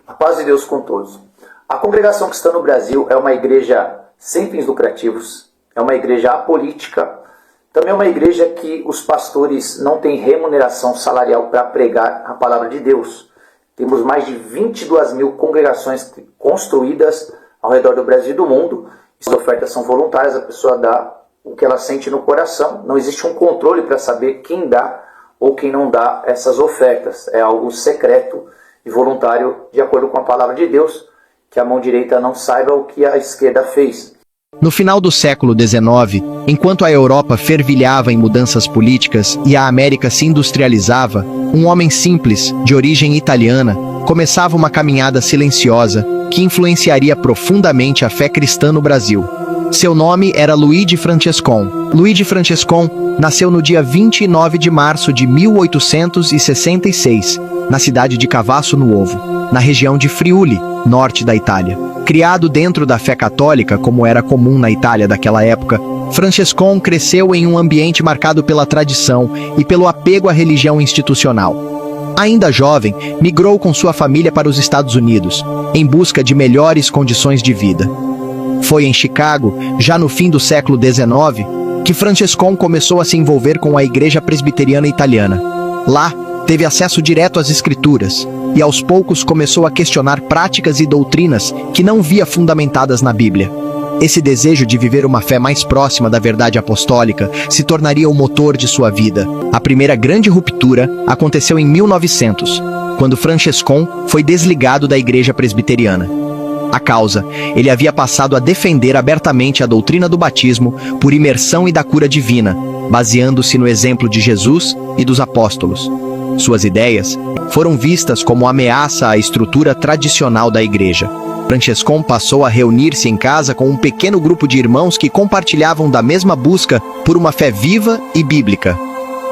A paz de Deus com todos. A Congregação Cristã no Brasil é uma igreja sem fins lucrativos, é uma igreja apolítica, também é uma igreja que os pastores não têm remuneração salarial para pregar a palavra de Deus. Temos mais de 22 mil congregações construídas ao redor do Brasil e do mundo. As ofertas são voluntárias, a pessoa dá o que ela sente no coração. Não existe um controle para saber quem dá ou quem não dá essas ofertas. É algo secreto e voluntário, de acordo com a palavra de Deus, que a mão direita não saiba o que a esquerda fez. No final do século XIX, enquanto a Europa fervilhava em mudanças políticas e a América se industrializava, um homem simples, de origem italiana, começava uma caminhada silenciosa que influenciaria profundamente a fé cristã no Brasil. Seu nome era Luigi Francescon. Luigi Francescon nasceu no dia 29 de março de 1866, na cidade de Cavasso no Ovo, na região de Friuli, norte da Itália. Criado dentro da fé católica, como era comum na Itália daquela época, Francescon cresceu em um ambiente marcado pela tradição e pelo apego à religião institucional. Ainda jovem, migrou com sua família para os Estados Unidos, em busca de melhores condições de vida. Foi em Chicago, já no fim do século XIX, que Francescon começou a se envolver com a Igreja Presbiteriana Italiana. Lá, teve acesso direto às Escrituras, e aos poucos começou a questionar práticas e doutrinas que não via fundamentadas na Bíblia. Esse desejo de viver uma fé mais próxima da verdade apostólica se tornaria o motor de sua vida. A primeira grande ruptura aconteceu em 1900, quando Francescon foi desligado da Igreja Presbiteriana. A causa, ele havia passado a defender abertamente a doutrina do batismo por imersão e da cura divina, baseando-se no exemplo de Jesus e dos apóstolos. Suas ideias foram vistas como ameaça à estrutura tradicional da igreja. Francescon passou a reunir-se em casa com um pequeno grupo de irmãos que compartilhavam da mesma busca por uma fé viva e bíblica.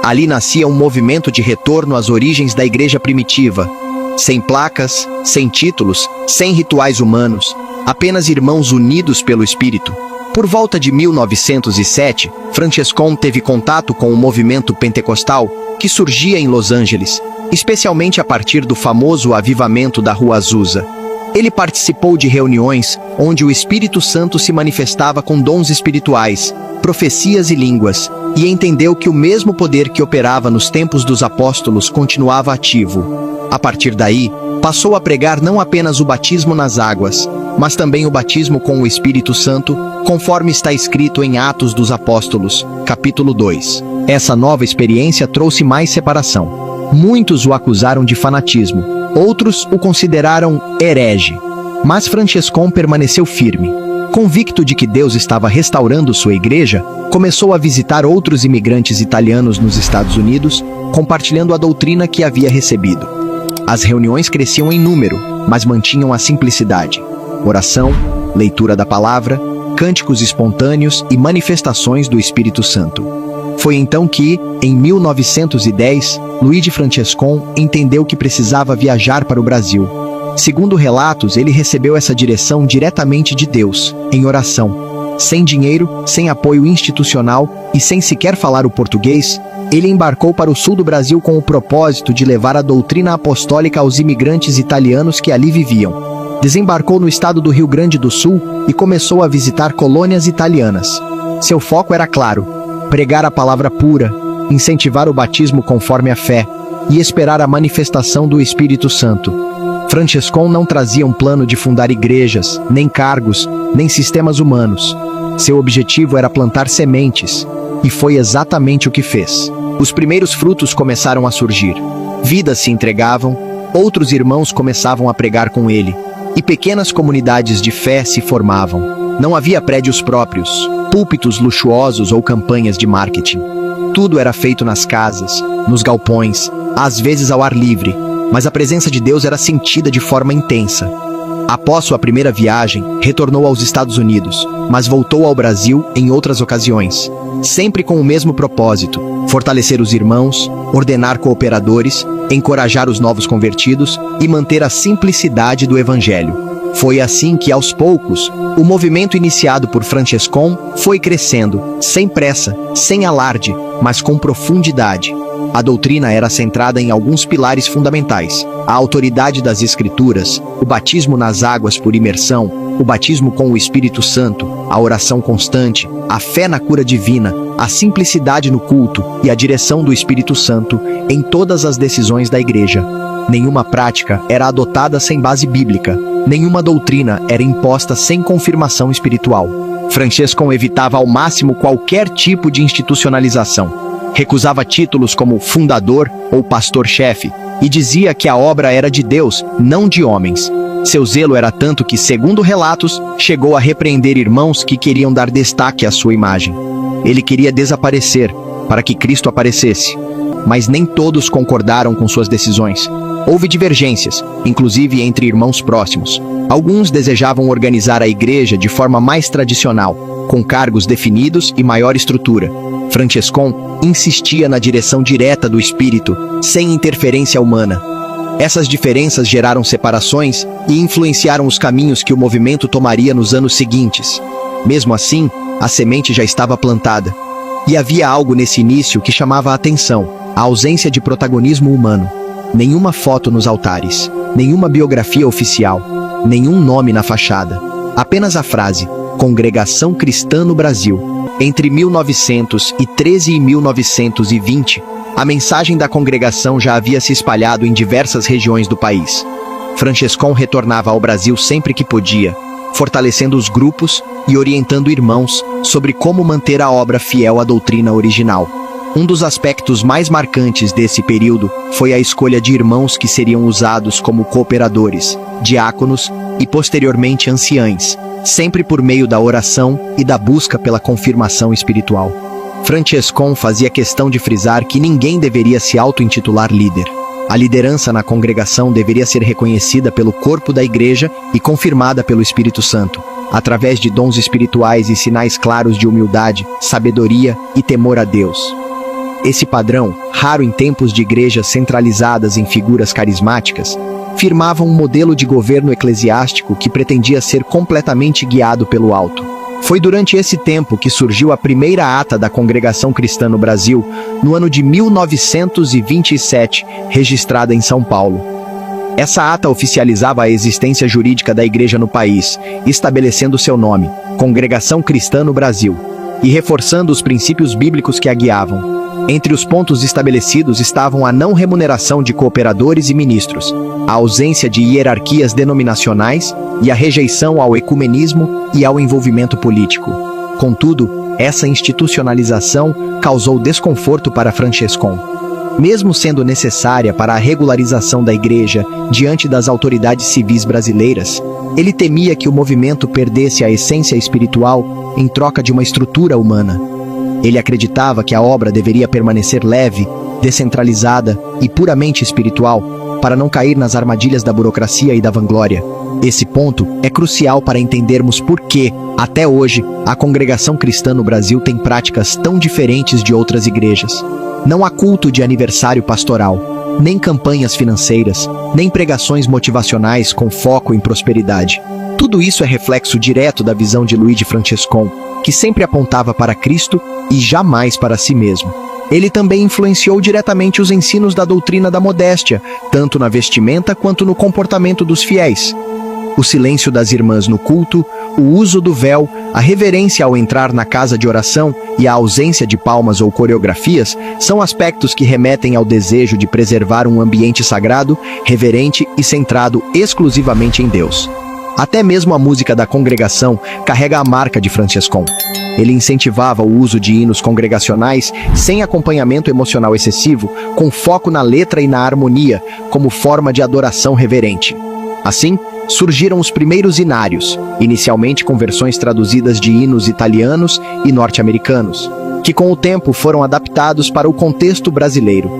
Ali nascia um movimento de retorno às origens da igreja primitiva, sem placas, sem títulos, sem rituais humanos, apenas irmãos unidos pelo Espírito. Por volta de 1907, Francescon teve contato com o movimento pentecostal que surgia em Los Angeles, especialmente a partir do famoso avivamento da Rua Azusa. Ele participou de reuniões onde o Espírito Santo se manifestava com dons espirituais, profecias e línguas, e entendeu que o mesmo poder que operava nos tempos dos apóstolos continuava ativo. A partir daí, passou a pregar não apenas o batismo nas águas, mas também o batismo com o Espírito Santo, conforme está escrito em Atos dos Apóstolos, capítulo 2. Essa nova experiência trouxe mais separação. Muitos o acusaram de fanatismo, outros o consideraram herege. Mas Francescon permaneceu firme. Convicto de que Deus estava restaurando sua igreja, começou a visitar outros imigrantes italianos nos Estados Unidos, compartilhando a doutrina que havia recebido. As reuniões cresciam em número, mas mantinham a simplicidade. Oração, leitura da palavra, cânticos espontâneos e manifestações do Espírito Santo. Foi então que, em 1910, Luigi Francescon entendeu que precisava viajar para o Brasil. Segundo relatos, ele recebeu essa direção diretamente de Deus, em oração. Sem dinheiro, sem apoio institucional e sem sequer falar o português, ele embarcou para o sul do Brasil com o propósito de levar a doutrina apostólica aos imigrantes italianos que ali viviam. Desembarcou no estado do Rio Grande do Sul e começou a visitar colônias italianas. Seu foco era claro: pregar a palavra pura, incentivar o batismo conforme a fé e esperar a manifestação do Espírito Santo. Francescon não trazia um plano de fundar igrejas, nem cargos, nem sistemas humanos. Seu objetivo era plantar sementes, e foi exatamente o que fez. Os primeiros frutos começaram a surgir. Vidas se entregavam, outros irmãos começavam a pregar com ele, e pequenas comunidades de fé se formavam. Não havia prédios próprios, púlpitos luxuosos ou campanhas de marketing. Tudo era feito nas casas, nos galpões, às vezes ao ar livre, mas a presença de Deus era sentida de forma intensa. Após sua primeira viagem, retornou aos Estados Unidos, mas voltou ao Brasil em outras ocasiões, sempre com o mesmo propósito: fortalecer os irmãos, ordenar cooperadores, encorajar os novos convertidos e manter a simplicidade do Evangelho. Foi assim que, aos poucos, o movimento iniciado por Francescon foi crescendo, sem pressa, sem alarde, mas com profundidade. A doutrina era centrada em alguns pilares fundamentais: a autoridade das Escrituras, o batismo nas águas por imersão, o batismo com o Espírito Santo, a oração constante, a fé na cura divina, a simplicidade no culto e a direção do Espírito Santo em todas as decisões da igreja. Nenhuma prática era adotada sem base bíblica, nenhuma doutrina era imposta sem confirmação espiritual. Franchescon evitava ao máximo qualquer tipo de institucionalização. Recusava títulos como fundador ou pastor-chefe e dizia que a obra era de Deus, não de homens. Seu zelo era tanto que, segundo relatos, chegou a repreender irmãos que queriam dar destaque à sua imagem. Ele queria desaparecer para que Cristo aparecesse, mas nem todos concordaram com suas decisões. Houve divergências, inclusive entre irmãos próximos. Alguns desejavam organizar a igreja de forma mais tradicional, com cargos definidos e maior estrutura. Franchescon insistia na direção direta do Espírito, sem interferência humana. Essas diferenças geraram separações e influenciaram os caminhos que o movimento tomaria nos anos seguintes. Mesmo assim, a semente já estava plantada. E havia algo nesse início que chamava a atenção: a ausência de protagonismo humano. Nenhuma foto nos altares, nenhuma biografia oficial, nenhum nome na fachada. Apenas a frase, Congregação Cristã no Brasil. Entre 1913 e 1920, a mensagem da congregação já havia se espalhado em diversas regiões do país. Franchescon retornava ao Brasil sempre que podia, fortalecendo os grupos e orientando irmãos sobre como manter a obra fiel à doutrina original. Um dos aspectos mais marcantes desse período foi a escolha de irmãos que seriam usados como cooperadores, diáconos e posteriormente anciães, sempre por meio da oração e da busca pela confirmação espiritual. Franchescon fazia questão de frisar que ninguém deveria se auto-intitular líder. A liderança na congregação deveria ser reconhecida pelo corpo da igreja e confirmada pelo Espírito Santo, através de dons espirituais e sinais claros de humildade, sabedoria e temor a Deus. Esse padrão, raro em tempos de igrejas centralizadas em figuras carismáticas, firmava um modelo de governo eclesiástico que pretendia ser completamente guiado pelo alto. Foi durante esse tempo que surgiu a primeira ata da Congregação Cristã no Brasil, no ano de 1927, registrada em São Paulo. Essa ata oficializava a existência jurídica da igreja no país, estabelecendo seu nome, Congregação Cristã no Brasil, e reforçando os princípios bíblicos que a guiavam. Entre os pontos estabelecidos estavam a não remuneração de cooperadores e ministros, a ausência de hierarquias denominacionais e a rejeição ao ecumenismo e ao envolvimento político. Contudo, essa institucionalização causou desconforto para Franchescon. Mesmo sendo necessária para a regularização da igreja diante das autoridades civis brasileiras, ele temia que o movimento perdesse a essência espiritual em troca de uma estrutura humana. Ele acreditava que a obra deveria permanecer leve, descentralizada e puramente espiritual, para não cair nas armadilhas da burocracia e da vanglória. Esse ponto é crucial para entendermos por que, até hoje, a Congregação Cristã no Brasil tem práticas tão diferentes de outras igrejas. Não há culto de aniversário pastoral, nem campanhas financeiras, nem pregações motivacionais com foco em prosperidade. Tudo isso é reflexo direto da visão de Luigi Franchescon, que sempre apontava para Cristo e jamais para si mesmo. Ele também influenciou diretamente os ensinos da doutrina da modéstia, tanto na vestimenta quanto no comportamento dos fiéis. O silêncio das irmãs no culto, o uso do véu, a reverência ao entrar na casa de oração e a ausência de palmas ou coreografias são aspectos que remetem ao desejo de preservar um ambiente sagrado, reverente e centrado exclusivamente em Deus. Até mesmo a música da congregação carrega a marca de Franchescon. Ele incentivava o uso de hinos congregacionais sem acompanhamento emocional excessivo, com foco na letra e na harmonia, como forma de adoração reverente. Assim, surgiram os primeiros hinários, inicialmente com versões traduzidas de hinos italianos e norte-americanos, que com o tempo foram adaptados para o contexto brasileiro.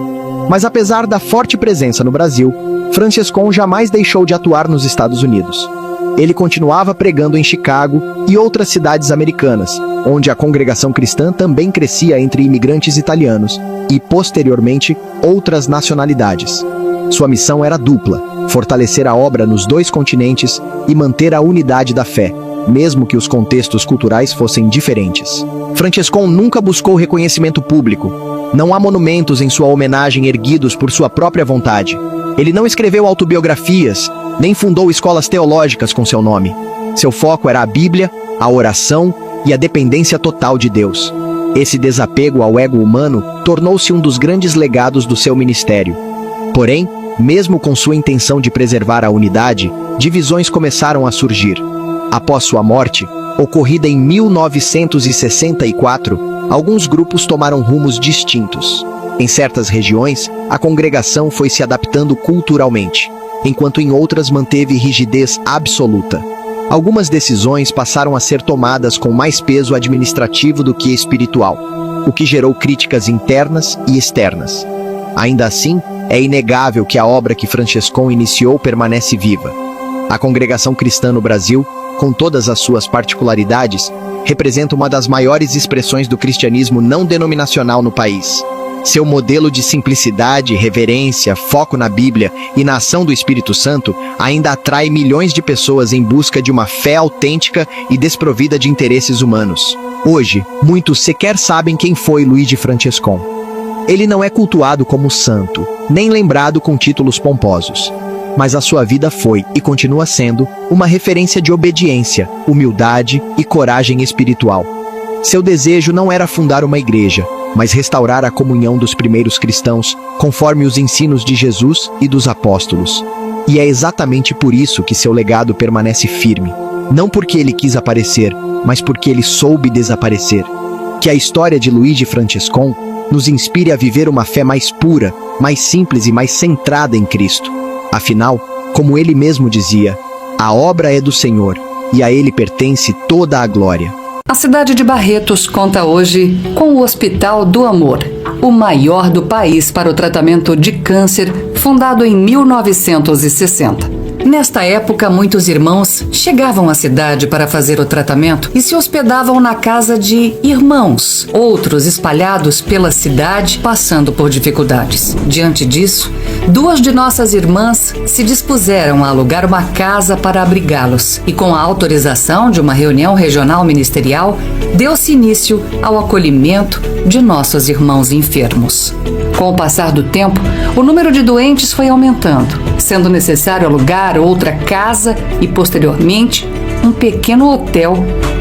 Mas apesar da forte presença no Brasil, Franchescon jamais deixou de atuar nos Estados Unidos. Ele continuava pregando em Chicago e outras cidades americanas, onde a congregação cristã também crescia entre imigrantes italianos e, posteriormente, outras nacionalidades. Sua missão era dupla: fortalecer a obra nos 2 continentes e manter a unidade da fé, mesmo que os contextos culturais fossem diferentes. Francescon nunca buscou reconhecimento público. Não há monumentos em sua homenagem erguidos por sua própria vontade. Ele não escreveu autobiografias, nem fundou escolas teológicas com seu nome. Seu foco era a Bíblia, a oração e a dependência total de Deus. Esse desapego ao ego humano tornou-se um dos grandes legados do seu ministério. Porém, mesmo com sua intenção de preservar a unidade, divisões começaram a surgir. Após sua morte, ocorrida em 1964, alguns grupos tomaram rumos distintos. Em certas regiões, a congregação foi se adaptando culturalmente, enquanto em outras manteve rigidez absoluta. Algumas decisões passaram a ser tomadas com mais peso administrativo do que espiritual, o que gerou críticas internas e externas. Ainda assim, é inegável que a obra que Francescon iniciou permanece viva. A congregação cristã no Brasil, com todas as suas particularidades, representa uma das maiores expressões do cristianismo não denominacional no país. Seu modelo de simplicidade, reverência, foco na Bíblia e na ação do Espírito Santo ainda atrai milhões de pessoas em busca de uma fé autêntica e desprovida de interesses humanos. Hoje, muitos sequer sabem quem foi Luigi Francescon. Ele não é cultuado como santo, nem lembrado com títulos pomposos. Mas a sua vida foi, e continua sendo, uma referência de obediência, humildade e coragem espiritual. Seu desejo não era fundar uma igreja, mas restaurar a comunhão dos primeiros cristãos, conforme os ensinos de Jesus e dos apóstolos. E é exatamente por isso que seu legado permanece firme. Não porque ele quis aparecer, mas porque ele soube desaparecer. Que a história de Luigi Francescon nos inspire a viver uma fé mais pura, mais simples e mais centrada em Cristo. Afinal, como ele mesmo dizia, a obra é do Senhor, e a ele pertence toda a glória. A cidade de Barretos conta hoje com o Hospital do Amor, o maior do país para o tratamento de câncer, fundado em 1960. Nesta época, muitos irmãos chegavam à cidade para fazer o tratamento e se hospedavam na casa de irmãos, outros espalhados pela cidade, passando por dificuldades. Diante disso, 2 de nossas irmãs se dispuseram a alugar uma casa para abrigá-los e, com a autorização de uma reunião regional ministerial, deu-se início ao acolhimento de nossos irmãos enfermos. Com o passar do tempo, o número de doentes foi aumentando, sendo necessário alugar outra casa e, posteriormente, um pequeno hotel,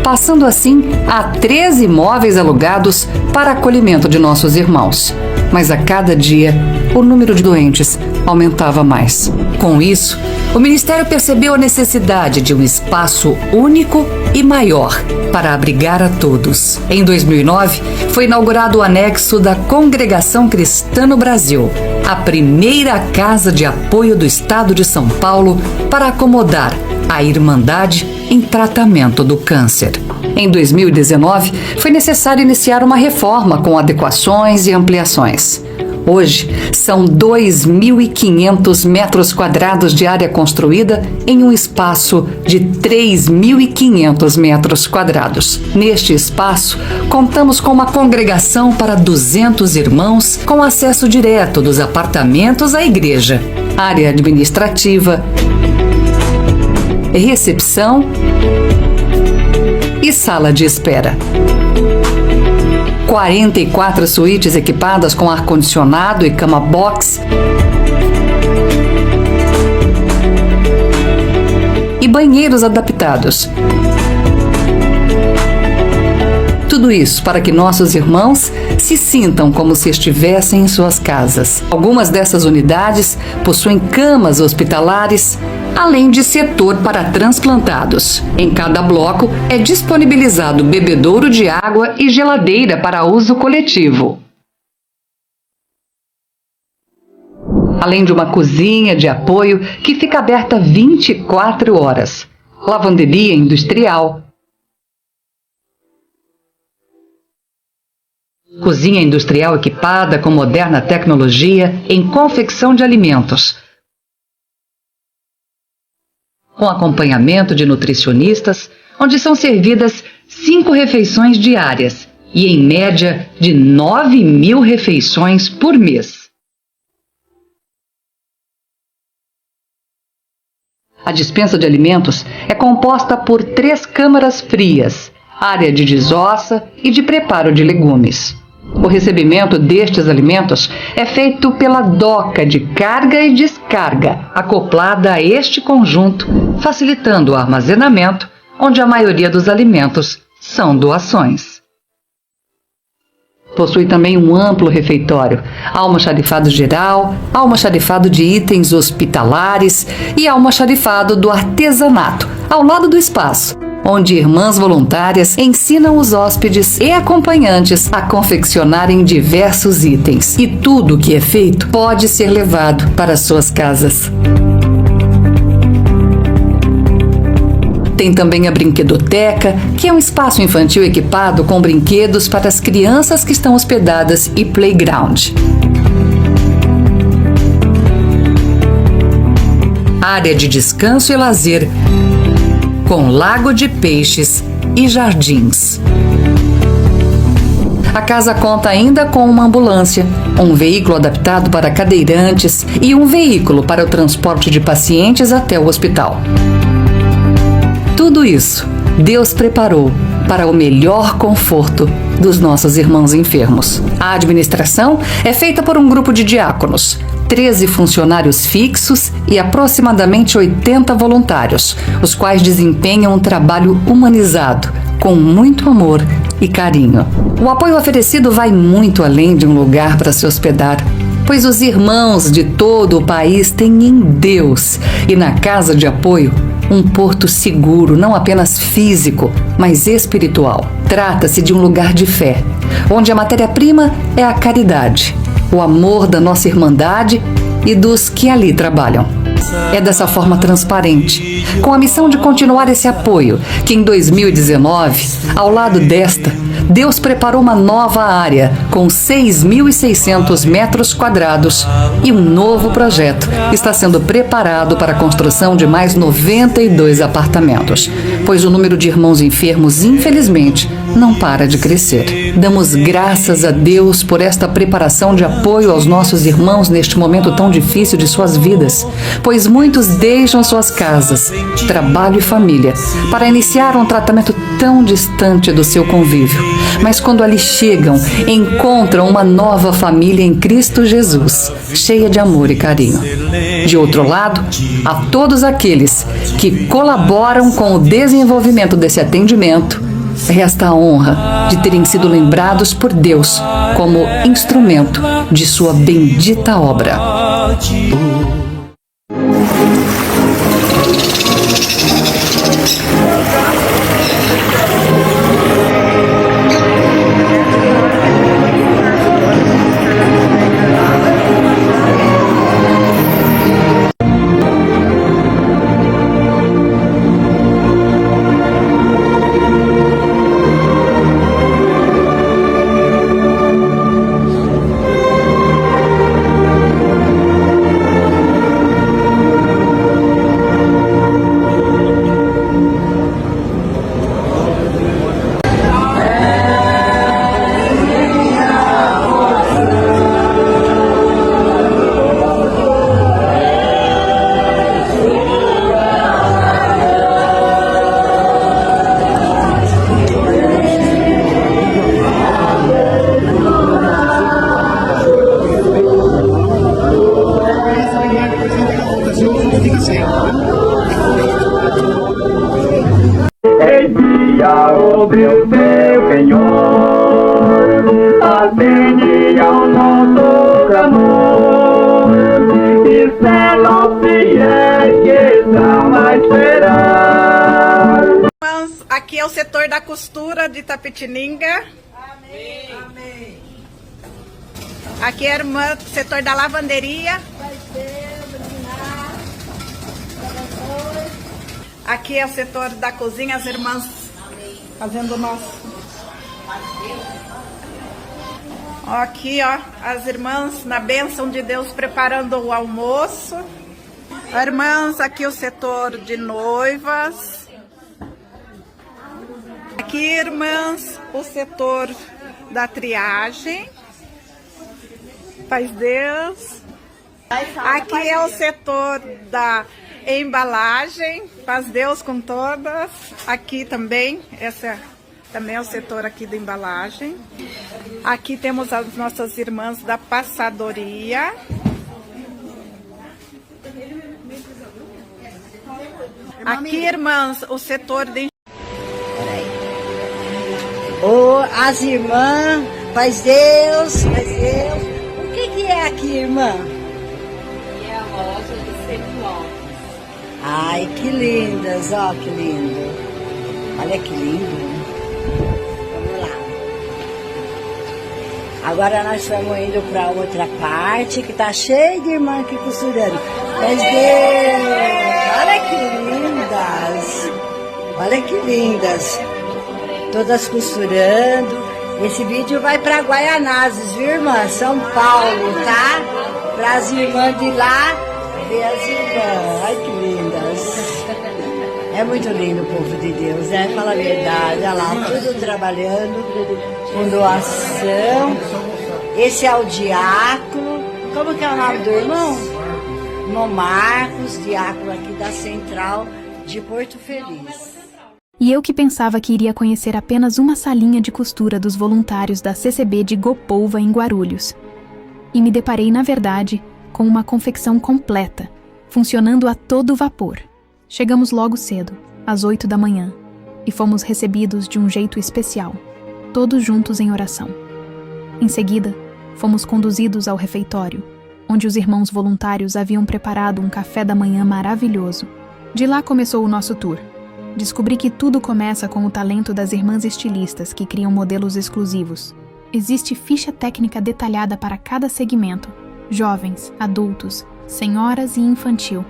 passando assim a 13 imóveis alugados para acolhimento de nossos irmãos. Mas a cada dia, o número de doentes aumentava mais. Com isso, o Ministério percebeu a necessidade de um espaço único e maior para abrigar a todos. Em 2009, foi inaugurado o anexo da Congregação Cristã no Brasil, a primeira casa de apoio do Estado de São Paulo para acomodar a Irmandade em tratamento do câncer. Em 2019, foi necessário iniciar uma reforma com adequações e ampliações. Hoje, são 2.500 metros quadrados de área construída em um espaço de 3.500 metros quadrados. Neste espaço, contamos com uma congregação para 200 irmãos com acesso direto dos apartamentos à igreja, área administrativa, recepção e sala de espera. 44 suítes equipadas com ar-condicionado e cama box e banheiros adaptados. Tudo isso para que nossos irmãos se sintam como se estivessem em suas casas. Algumas dessas unidades possuem camas hospitalares, além de setor para transplantados. Em cada bloco é disponibilizado bebedouro de água e geladeira para uso coletivo. Além de uma cozinha de apoio que fica aberta 24 horas. Lavanderia industrial. Cozinha industrial equipada com moderna tecnologia em confecção de alimentos, com acompanhamento de nutricionistas, onde são servidas 5 refeições diárias e, em média, de 9.000 refeições por mês. A despensa de alimentos é composta por 3 câmaras frias, área de desossa e de preparo de legumes. O recebimento destes alimentos é feito pela doca de carga e descarga, acoplada a este conjunto, facilitando o armazenamento, onde a maioria dos alimentos são doações. Possui também um amplo refeitório, almoxarifado geral, almoxarifado de itens hospitalares e almoxarifado do artesanato, ao lado do espaço, onde irmãs voluntárias ensinam os hóspedes e acompanhantes a confeccionarem diversos itens. E tudo o que é feito pode ser levado para suas casas. Tem também a brinquedoteca, que é um espaço infantil equipado com brinquedos para as crianças que estão hospedadas e playground. Área de descanso e lazer, com lago de peixes e jardins. A casa conta ainda com uma ambulância, um veículo adaptado para cadeirantes e um veículo para o transporte de pacientes até o hospital. Tudo isso Deus preparou para o melhor conforto dos nossos irmãos enfermos. A administração é feita por um grupo de diáconos, 13 funcionários fixos e aproximadamente 80 voluntários, os quais desempenham um trabalho humanizado, com muito amor e carinho. O apoio oferecido vai muito além de um lugar para se hospedar, pois os irmãos de todo o país têm em Deus e na Casa de Apoio um porto seguro, não apenas físico, mas espiritual. Trata-se de um lugar de fé, onde a matéria-prima é a caridade, o amor da nossa irmandade e dos que ali trabalham. É dessa forma transparente, com a missão de continuar esse apoio, que em 2019, ao lado desta, Deus preparou uma nova área com 6.600 metros quadrados e um novo projeto está sendo preparado para a construção de mais 92 apartamentos, pois o número de irmãos enfermos, infelizmente, não para de crescer. Damos graças a Deus por esta preparação de apoio aos nossos irmãos neste momento tão difícil de suas vidas, pois muitos deixam suas casas, trabalho e família para iniciar um tratamento tão distante do seu convívio. Mas quando ali chegam, encontram uma nova família em Cristo Jesus, cheia de amor e carinho. De outro lado, a todos aqueles que colaboram com o desenvolvimento desse atendimento, resta a honra de terem sido lembrados por Deus como instrumento de sua bendita obra. Sobre o seu penhor, atende ao nosso clamor, e serão fiéis que estão a esperar. Aqui é o setor da costura de Itapetininga. Amém. Amém. Aqui é a irmã, setor da lavanderia. Aqui é o setor da cozinha, as irmãs fazendo o nosso. Aqui, ó, as irmãs na bênção de Deus preparando o almoço. Irmãs, aqui o setor de noivas. Aqui, irmãs, o setor da triagem. Paz Deus. Aqui é o setor da embalagem, paz Deus com todas. Aqui também, essa também é o setor aqui da embalagem. Aqui temos as nossas irmãs da passadoria. Aqui, irmãs, o setor de... As irmãs, faz Deus. O que é aqui, irmã? É a loja de seminovos. Ai, que lindas, ó, que lindo. Olha que lindo. Vamos lá. Agora nós estamos indo para outra parte que tá cheio de irmã aqui costurando. Faz Deus. Olha que lindas. Olha que lindas. Todas costurando. Esse vídeo vai para Guaianazes, viu, irmã? São Paulo, tá? Para as irmãs de lá, ver as irmãs. Ai, que lindas. É muito lindo o povo de Deus, né? Fala a verdade. Olha lá, tudo trabalhando com doação. Esse é o diácono. Como que é o nome do irmão? Irmão Marcos, diácono aqui da Central de Porto Feliz. E eu que pensava que iria conhecer apenas uma salinha de costura dos voluntários da CCB de Gopolva, em Guarulhos. E me deparei, na verdade, com uma confecção completa, funcionando a todo vapor. Chegamos logo cedo, às 8 da manhã, e fomos recebidos de um jeito especial, todos juntos em oração. Em seguida, fomos conduzidos ao refeitório, onde os irmãos voluntários haviam preparado um café da manhã maravilhoso. De lá começou o nosso tour. Descobri que tudo começa com o talento das irmãs estilistas que criam modelos exclusivos. Existe ficha técnica detalhada para cada segmento: jovens, adultos, senhoras e infantil.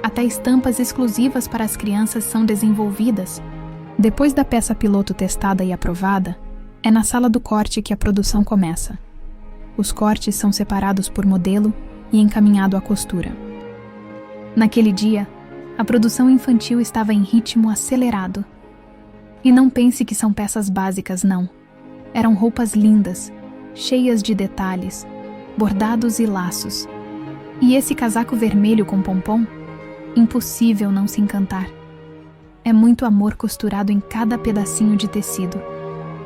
Até estampas exclusivas para as crianças são desenvolvidas. Depois da peça piloto testada e aprovada, é na sala do corte que a produção começa. Os cortes são separados por modelo e encaminhado à costura. Naquele dia, a produção infantil estava em ritmo acelerado. E não pense que são peças básicas, não. Eram roupas lindas, cheias de detalhes, bordados e laços. E esse casaco vermelho com pompom? Impossível não se encantar. É muito amor costurado em cada pedacinho de tecido.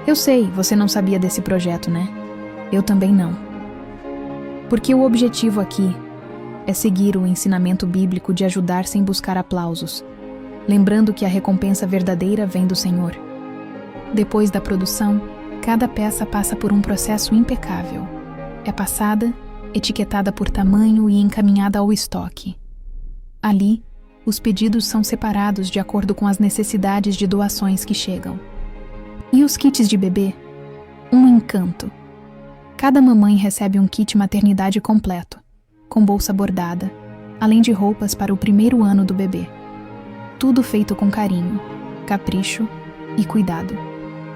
Eu sei, você não sabia desse projeto, né? Eu também não. Porque o objetivo aqui é seguir o ensinamento bíblico de ajudar sem buscar aplausos, lembrando que a recompensa verdadeira vem do Senhor. Depois da produção, cada peça passa por um processo impecável. É passada, etiquetada por tamanho e encaminhada ao estoque. Ali, os pedidos são separados de acordo com as necessidades de doações que chegam. E os kits de bebê? Um encanto. Cada mamãe recebe um kit maternidade completo, com bolsa bordada, além de roupas para o primeiro ano do bebê. Tudo feito com carinho, capricho e cuidado.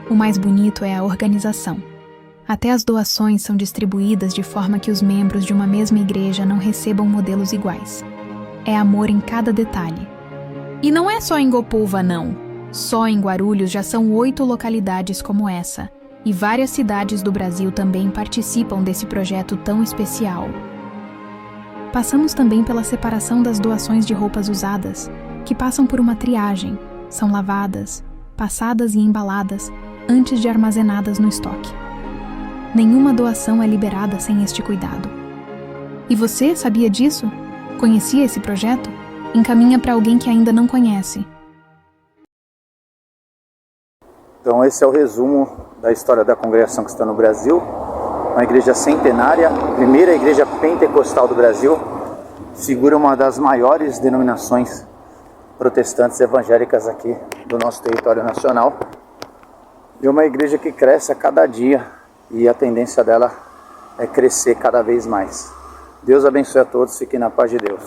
O mais bonito é a organização. Até as doações são distribuídas de forma que os membros de uma mesma igreja não recebam modelos iguais. É amor em cada detalhe. E não é só em Gopolva, não. Só em Guarulhos já são 8 localidades como essa, e várias cidades do Brasil também participam desse projeto tão especial. Passamos também pela separação das doações de roupas usadas, que passam por uma triagem, são lavadas, passadas e embaladas antes de armazenadas no estoque. Nenhuma doação é liberada sem este cuidado. E você sabia disso? Conhecia esse projeto? Encaminha para alguém que ainda não conhece. Então esse é o resumo da história da congregação que está no Brasil. Uma igreja centenária, primeira igreja pentecostal do Brasil, figura uma das maiores denominações protestantes evangélicas aqui do nosso território nacional. E uma igreja que cresce a cada dia e a tendência dela é crescer cada vez mais. Deus abençoe a todos, fiquem na paz de Deus.